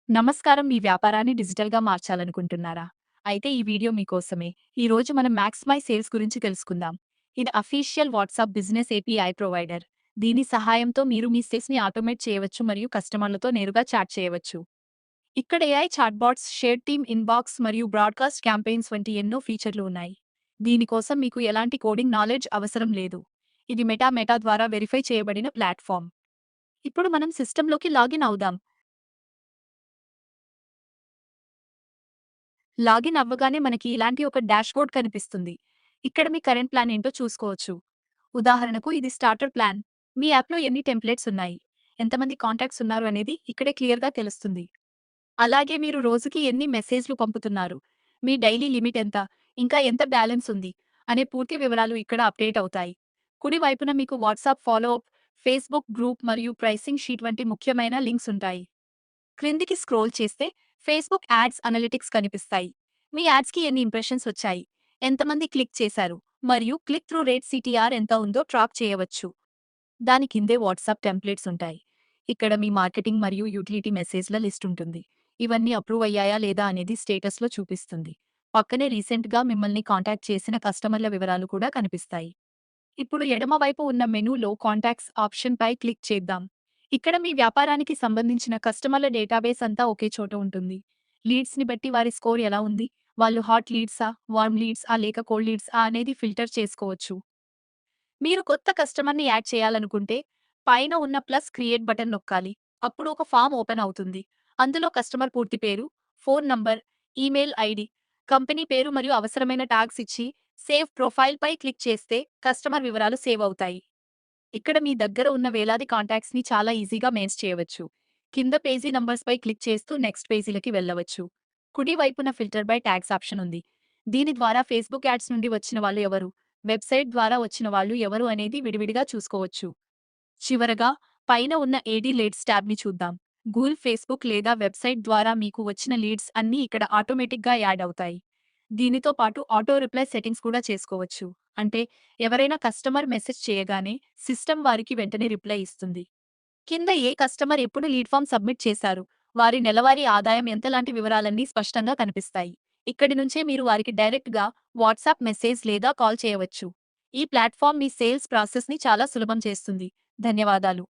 నమస్కారం. మీ వ్యాపారాన్ని డిజిటల్‌గా మార్చాలనుకుంటున్నారా? అయితే ఈ వీడియో మీకోసమే. ఈరోజు మనం మాక్సిమై సేల్స్ గురించి తెలుసుకుందాం. ఇది official WhatsApp business API provider. దీని సహాయంతో మీరు మీ సేల్స్‌ని ఆటోమేట్ చేయవచ్చు మరియు కస్టమర్లతో నేరుగా చాట్ చేయవచ్చు. ఇక్కడ AI chatbots, shared team inbox మరియు బ్రాడ్‌కాస్ట్ క్యాంపెయిన్స్ వంటి ఎన్నో ఫీచర్లు ఉన్నాయి. దీనికోసం మీకు ఎలాంటి కోడింగ్ నాలెడ్జ్ అవసరం లేదు. ఇది మెటా ద్వారా వెరిఫై చేయబడిన ప్లాట్‌ఫార్మ్. ఇప్పుడు మనం సిస్టమ్‌లోకి లాగిన్ అవుదాం. లాగిన్ అవ్వగానే మనకి ఇలాంటి ఒక డాష్‌బోర్డ్ కనిపిస్తుంది. ఇక్కడ మీ కరెంట్ ప్లాన్ ఏంటో చూసుకోవచ్చు. ఉదాహరణకు ఇది స్టార్టర్ ప్లాన్. మీ యాప్‌లో ఎన్ని టెంప్లేట్స్ ఉన్నాయి, ఎంతమంది కాంటాక్ట్స్ ఉన్నారు అనేది ఇక్కడే క్లియర్‌గా తెలుస్తుంది. అలాగే మీరు రోజుకి ఎన్ని మెసేజ్‌లు పంపుతున్నారు, మీ డైలీ లిమిట్ ఎంత, ఇంకా ఎంత బ్యాలెన్స్ ఉంది అనే పూర్తి వివరాలు ఇక్కడ అప్డేట్ అవుతాయి. కుడి వైపున మీకు WhatsApp follow up, Facebook group మరియు ప్రైసింగ్ షీట్ వంటి ముఖ్యమైన లింక్స్ ఉంటాయి. క్రిందికి స్క్రోల్ చేస్తే ఫేస్‌బుక్ యాడ్స్ అనలిటిక్స్ కనిపిస్తాయి. మీ యాడ్స్‌కి ఎన్ని ఇంప్రెషన్స్ వచ్చాయి, ఎంతమంది క్లిక్ చేశారు, మరియు క్లిక్ త్రూ రేట్ సిటిఆర్ ఎంత ఉందో ట్రాక్ చేయవచ్చు. దాని కిందే వాట్సాప్ టెంప్లేట్స్ ఉంటాయి. ఇక్కడ మీ మార్కెటింగ్ మరియు యుటిలిటీ మెసేజ్‌ల లిస్ట్ ఉంటుంది. ఇవన్నీ అప్రూవ్ అయ్యాయా లేదా అనేది స్టేటస్‌లో చూపిస్తుంది. పక్కనే రీసెంట్‌గా మిమ్మల్ని కాంటాక్ట్ చేసిన కస్టమర్ల వివరాలు కూడా కనిపిస్తాయి. ఇప్పుడు ఎడమ వైపు ఉన్న మెనూలో కాంటాక్ట్స్ ఆప్షన్‌పై క్లిక్ చేద్దాం. ఇక్కడ మీ వ్యాపారానికి సంబంధించిన కస్టమర్ల డేటాబేస్ అంతా ఒకే చోట ఉంటుంది. లీడ్స్‌ని బట్టి వారి స్కోర్ ఎలా ఉంది, వాళ్ళు హాట్ లీడ్సా, వార్మ్ లీడ్సా లేక కోల్డ్ లీడ్సా అనేది ఫిల్టర్ చేసుకోవచ్చు. మీరు కొత్త కస్టమర్‌ని యాడ్ చేయాలనుకుంటే పైన ఉన్న ప్లస్ క్రియేట్ బటన్ నొక్కాలి. అప్పుడు ఒక ఫామ్ ఓపెన్ అవుతుంది. అందులో కస్టమర్ పూర్తి పేరు, phone number, email ID, company పేరు మరియు అవసరమైన ట్యాగ్స్ ఇచ్చి సేవ్ ప్రొఫైల్ పై క్లిక్ చేస్తే కస్టమర్ వివరాలు సేవ్ అవుతాయి. ఇక్కడ మీ దగ్గర ఉన్న వేలాది కాంటాక్ట్స్‌ని చాలా ఈజీగా మేనేజ్ చేయవచ్చు. కింద పేజీ నంబర్స్‌పై క్లిక్ చేస్తూ నెక్స్ట్ పేజీలకి వెళ్ళవచ్చు. కుడి వైపున ఫిల్టర్ బై ట్యాగ్స్ ఆప్షన్ ఉంది. దీని ద్వారా ఫేస్‌బుక్ యాడ్స్ నుండి వచ్చిన వాళ్ళు ఎవరు, వెబ్‌సైట్ ద్వారా వచ్చిన వాళ్ళు ఎవరు అనేది విడివిడిగా చూసుకోవచ్చు. చివరగా పైన ఉన్న ఏడీ లీడ్స్ ట్యాబ్‌ని చూద్దాం. గూగుల్, ఫేస్‌బుక్ లేదా వెబ్‌సైట్ ద్వారా మీకు వచ్చిన లీడ్స్ అన్నీ ఇక్కడ ఆటోమేటిక్‌గా యాడ్ అవుతాయి. దీనితో పాటు ఆటో రిప్లై సెట్టింగ్స్ కూడా చేసుకోవచ్చు. అంటే ఎవరైనా కస్టమర్ మెసేజ్ చేయగానే సిస్టమ్ వారికి వెంటనే రిప్లై ఇస్తుంది. కింద ఏ కస్టమర్ ఎప్పుడు లీడ్ ఫామ్ సబ్మిట్ చేశారు, వారి నెలవారీ ఆదాయం ఎంత లాంటి వివరాలన్నీ స్పష్టంగా కనిపిస్తాయి. ఇక్కడి నుంచే మీరు వారికి డైరెక్ట్‌గా వాట్సాప్ మెసేజ్ లేదా కాల్ చేయవచ్చు. ఈ ప్లాట్‌ఫార్మ్ మీ సేల్స్ ప్రాసెస్‌ని చాలా సులభం చేస్తుంది. ధన్యవాదాలు.